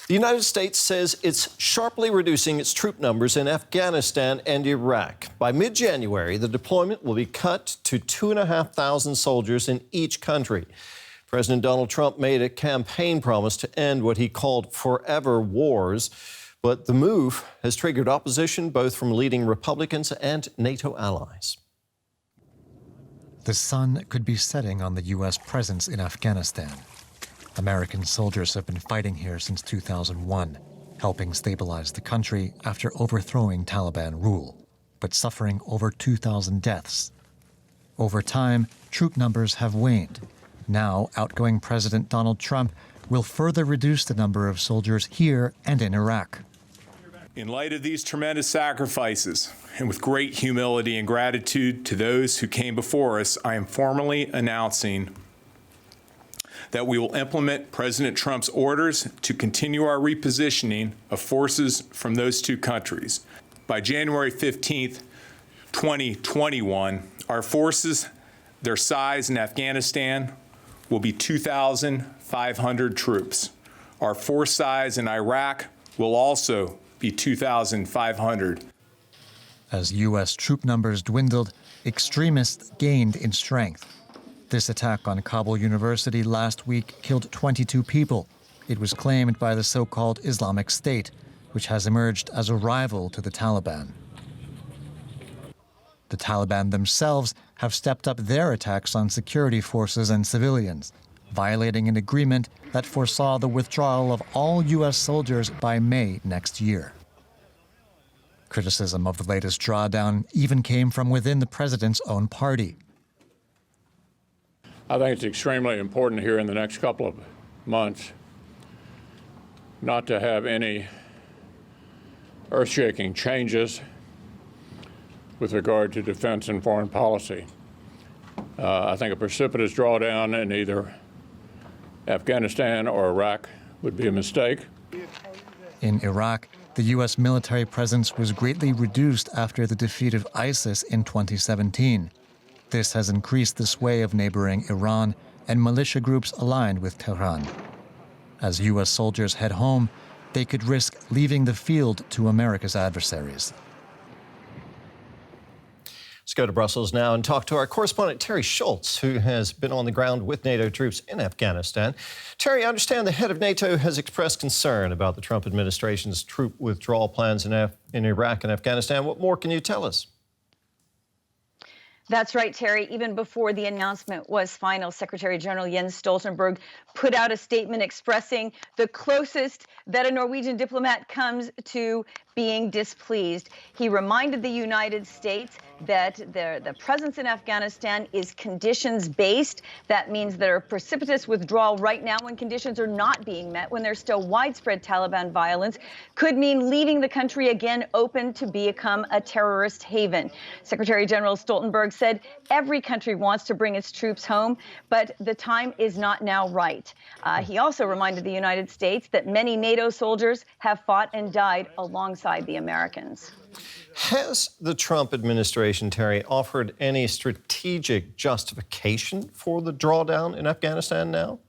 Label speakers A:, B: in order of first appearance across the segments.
A: The United States says it's sharply reducing its troop numbers in Afghanistan and Iraq. By mid-January, the deployment will be cut to 2,500 soldiers in each country. President Donald Trump made a campaign promise to end what he called forever wars, but the move has triggered opposition both from leading Republicans and NATO allies.
B: The sun could be setting on the U.S. presence in Afghanistan. American soldiers have been fighting here since 2001, helping stabilize the country after overthrowing Taliban rule, but suffering over 2,000 deaths. Over time, troop numbers have waned. Now, outgoing President Donald Trump will further reduce the number of soldiers here and in Iraq.
C: In light of these tremendous sacrifices, and with great humility and gratitude to those who came before us, I am formally announcing that we will implement President Trump's orders to continue our repositioning of forces from those two countries. By January 15th, 2021, our forces, their size in Afghanistan, will be 2,500 troops. Our force size in Iraq will also be 2,500.
B: As U.S. troop numbers dwindled, extremists gained in strength. This attack on Kabul University last week killed 22 people. It was claimed by the so-called Islamic State, which has emerged as a rival to the Taliban. The Taliban themselves have stepped up their attacks on security forces and civilians, violating an agreement that foresaw the withdrawal of all U.S. soldiers by May next year. Criticism of the latest drawdown even came from within the president's own party.
D: I think it's extremely important here in the next couple of months not to have any earth-shaking changes with regard to defense and foreign policy. I think a precipitous drawdown in either Afghanistan or Iraq would be a mistake.
B: In Iraq, the U.S. military presence was greatly reduced after the defeat of ISIS in 2017. This has increased the sway of neighboring Iran and militia groups aligned with Tehran. As U.S. soldiers head home, they could risk leaving the field to America's adversaries.
A: Let's go to Brussels now and talk to our correspondent Terry Schultz, who has been on the ground with NATO troops in Afghanistan. Terry, I understand the head of NATO has expressed concern about the Trump administration's troop withdrawal plans in Iraq and Afghanistan. What more can you tell us?
E: That's right, Terry. Even before the announcement was final, Secretary General Jens Stoltenberg put out a statement expressing the closest that a Norwegian diplomat comes to being displeased. He reminded the United States that the presence in Afghanistan is conditions-based. That means that a precipitous withdrawal right now when conditions are not being met, when there's still widespread Taliban violence, could mean leaving the country again open to become a terrorist haven. Secretary General Stoltenberg said every country wants to bring its troops home, but the time is not now right. He also reminded the United States that many NATO soldiers have fought and died alongside the Americans.
A: Has the Trump administration, Terry, offered any strategic justification for the drawdown in Afghanistan now?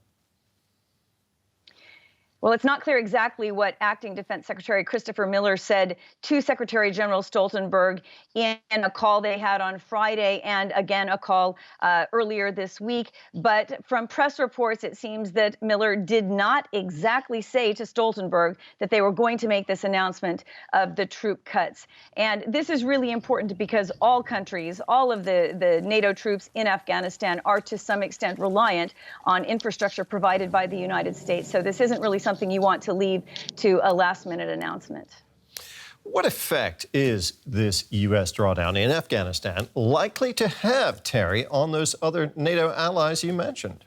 E: Well, it's not clear exactly what Acting Defense Secretary Christopher Miller said to Secretary General Stoltenberg in a call they had on Friday and again a call earlier this week. But from press reports, it seems that Miller did not exactly say to Stoltenberg that they were going to make this announcement of the troop cuts. And this is really important because all countries, all of the NATO troops in Afghanistan are to some extent reliant on infrastructure provided by the United States. So this isn't really something you want to leave to a last-minute announcement.
A: What effect is this U.S. drawdown in Afghanistan likely to have, Terry, on those other NATO allies you mentioned?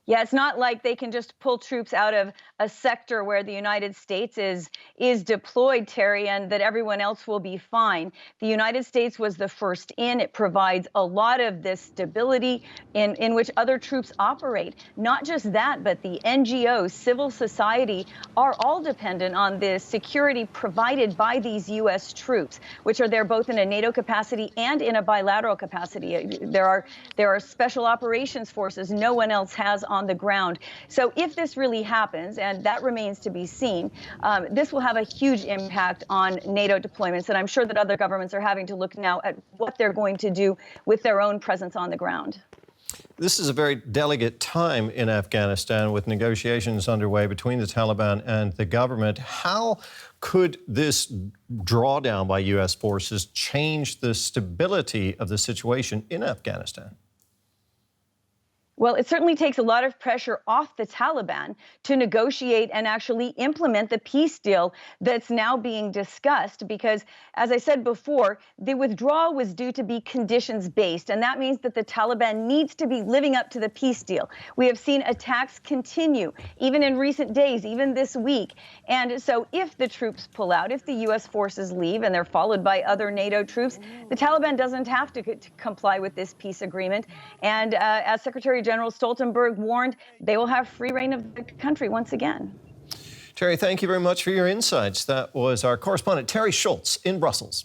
E: Yeah, it's not like they can just pull troops out of a sector where the United States is deployed, Terry, and that everyone else will be fine. The United States was the first in. It provides a lot of this stability in which other troops operate. Not just that, but the NGOs, civil society, are all dependent on the security provided by these U.S. troops, which are there both in a NATO capacity and in a bilateral capacity. There are special operations forces no one else has on on the ground. So if this really happens, and that remains to be seen, this will have a huge impact on NATO deployments. And I'm sure that other governments are having to look now at what they're going to do with their own presence on the ground.
A: This is a very delicate time in Afghanistan with negotiations underway between the Taliban and the government. How could this drawdown by U.S. forces change the stability of the situation in Afghanistan?
E: Well, it certainly takes a lot of pressure off the Taliban to negotiate and actually implement the peace deal that's now being discussed because, as I said before, the withdrawal was due to be conditions-based, and that means that the Taliban needs to be living up to the peace deal. We have seen attacks continue, even in recent days, even this week. And so if the troops pull out, if the U.S. forces leave and they're followed by other NATO troops, the Taliban doesn't have to comply with this peace agreement. And as Secretary General Stoltenberg warned, they will have free reign of the country once again.
A: Terry, thank you very much for your insights. That was our correspondent, Terry Schultz, in Brussels.